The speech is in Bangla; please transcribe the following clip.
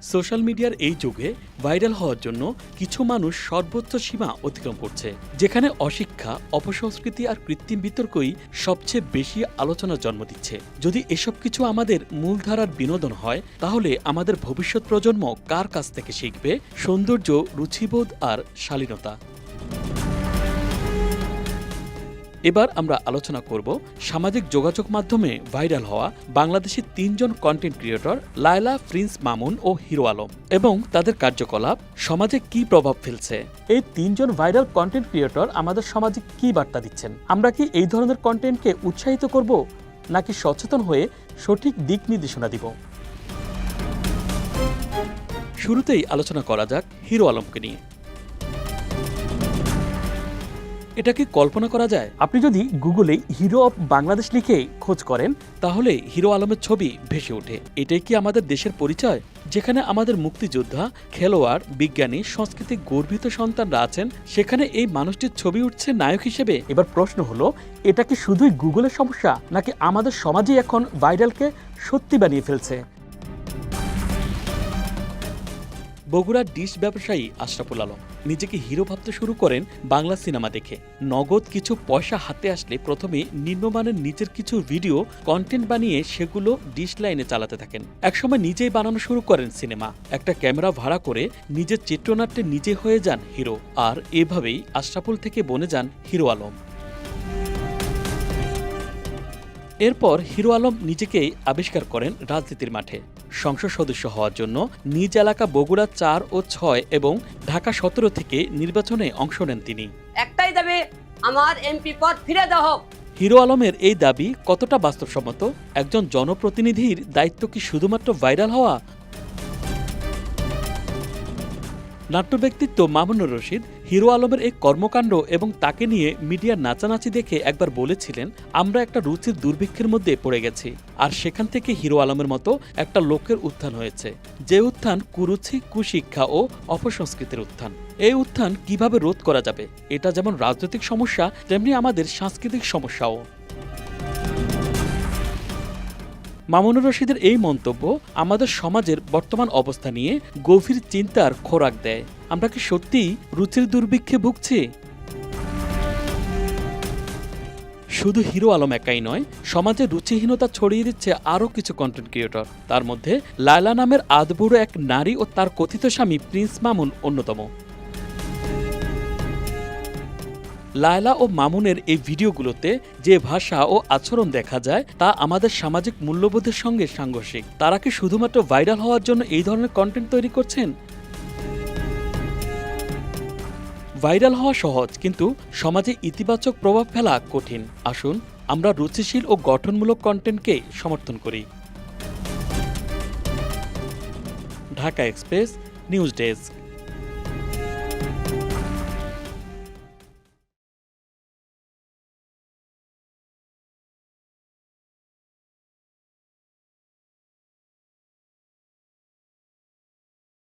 সোশ্যাল মিডিয়ার এই যুগে ভাইরাল হওয়ার জন্য কিছু মানুষ সর্বোচ্চ সীমা অতিক্রম করছে, যেখানে অশিক্ষা, অপসংস্কৃতি আর কৃত্রিম বিতর্কই সবচেয়ে বেশি আলোচনার জন্ম দিচ্ছে। যদি এসব কিছু আমাদের মূলধারার বিনোদন হয়, তাহলে আমাদের ভবিষ্যৎ প্রজন্ম কার কাছ থেকে শিখবে সৌন্দর্য, রুচিবোধ আর শালীনতা? এবার আমরা আলোচনা করব সামাজিক যোগাযোগ মাধ্যমে ভাইরাল হওয়া বাংলাদেশি ৩ জন content creator Laila, Prince Mamun ও হিরো আলম এবং তাদের কার্যকলাপ সমাজে কি প্রভাব ফেলছে। এই ৩ জন ভাইরাল কন্টেন্ট ক্রিয়েটর আমাদের সমাজে কি বার্তা দিচ্ছেন? আমরা কি এই ধরনের কন্টেন্টকে উৎসাহিত করব, নাকি সচেতন হয়ে সঠিক দিক নির্দেশনা দিব? শুরুতেই আলোচনা করা যাক হিরো আলমকে নিয়ে। এটা কি কল্পনা করা যায়? আপনি যদি গুগলে হিরো অফ বাংলাদেশ লিখে খোঁজ করেন, তাহলে হিরো আলমের ছবি ভেসে ওঠে। এটাই কি আমাদের দেশের পরিচয়, যেখানে আমাদের মুক্তিযোদ্ধা, খেলোয়াড়, বিজ্ঞানী, সংস্কৃতিক গর্বিত সন্তানরা আছেন, সেখানে এই মানুষটির ছবি উঠছে নায়ক হিসেবে? এবার প্রশ্ন হলো, এটা কি শুধুই গুগলের সমস্যা, নাকি আমাদের সমাজই এখন ভাইরালকে সত্যি বানিয়ে ফেলছে? বগুড়ার ডিশ ব্যবসায়ী আশরাফুল আলম নিজেকে হিরো ভাবতে শুরু করেন বাংলা সিনেমা দেখে। নগদ কিছু পয়সা হাতে আসলে প্রথমে নিম্নমানের নিজের কিছু ভিডিও কন্টেন্ট বানিয়ে সেগুলো ডিশ লাইনে চালাতে থাকেন। একসময় নিজেই বানানো শুরু করেন সিনেমা। একটা ক্যামেরা ভাড়া করে নিজের চিত্রনাট্যে নিজে হয়ে যান হিরো। আর এভাবেই আশরাফুল থেকে বনে যান হিরো আলম। এরপর হিরো আলম নিজেকেই আবিষ্কার করেন রাজনীতির মাঠে। সংসদ সদস্য হওয়ার জন্য নিজ এলাকা বগুড়া ৪ ও ৬ এবং ঢাকা ১৭ থেকে নির্বাচনে অংশ নেন তিনি। একটাই দাবি, আমার এমপি পদ ফিরে দেওয়া হোক। হিরো আলমের এই দাবি কতটা বাস্তবসম্মত? একজন জনপ্রতিনিধির দায়িত্ব কি শুধুমাত্র ভাইরাল হওয়া? নাট্য ব্যক্তিত্ব মামুনুর রশিদ হিরো আলমের এই কর্মকাণ্ড এবং তাকে নিয়ে মিডিয়ার নাচানাচি দেখে একবার বলেছিলেন, আমরা একটা রুচির দুর্ভিক্ষের মধ্যে পড়ে গেছি। আর সেখান থেকে হিরো আলমের মতো একটা লোকের উত্থান হয়েছে, যে উত্থান কুরুচি, কুশিক্ষা ও অপসংস্কৃতির উত্থান। এই উত্থান কিভাবে রোধ করা যাবে? এটা যেমন রাজনৈতিক সমস্যা, তেমনি আমাদের সাংস্কৃতিক সমস্যাও। মামুনুর রশিদের এই মন্তব্য আমাদের সমাজের বর্তমান অবস্থা নিয়ে গভীর চিন্তার খোরাক দেয়। আমরা কি সত্যিই রুচির দুর্ভিক্ষে ভুগছি? শুধু হিরো আলম একাই নয়, সমাজে রুচিহীনতা ছড়িয়ে দিচ্ছে আরও কিছু কন্টেন্ট ক্রিয়েটর। তার মধ্যে লায়লা নামের আদবুড়ো এক নারী ও তার কথিত স্বামী প্রিন্স মামুন অন্যতম। লায়লা ও মামুনের এই ভিডিওগুলোতে যে ভাষা ও আচরণ দেখা যায়, তা আমাদের সামাজিক মূল্যবোধের সঙ্গে সাংঘর্ষিক। তারা কি শুধুমাত্র ভাইরাল হওয়ার জন্য এই ধরনের কন্টেন্ট তৈরি করছেন? ভাইরাল হওয়া সহজ, কিন্তু সমাজে ইতিবাচক প্রভাব ফেলা কঠিন। আসুন আমরা রুচিশীল ও গঠনমূলক কন্টেন্টকে সমর্থন করি। Dhaka express, news desk.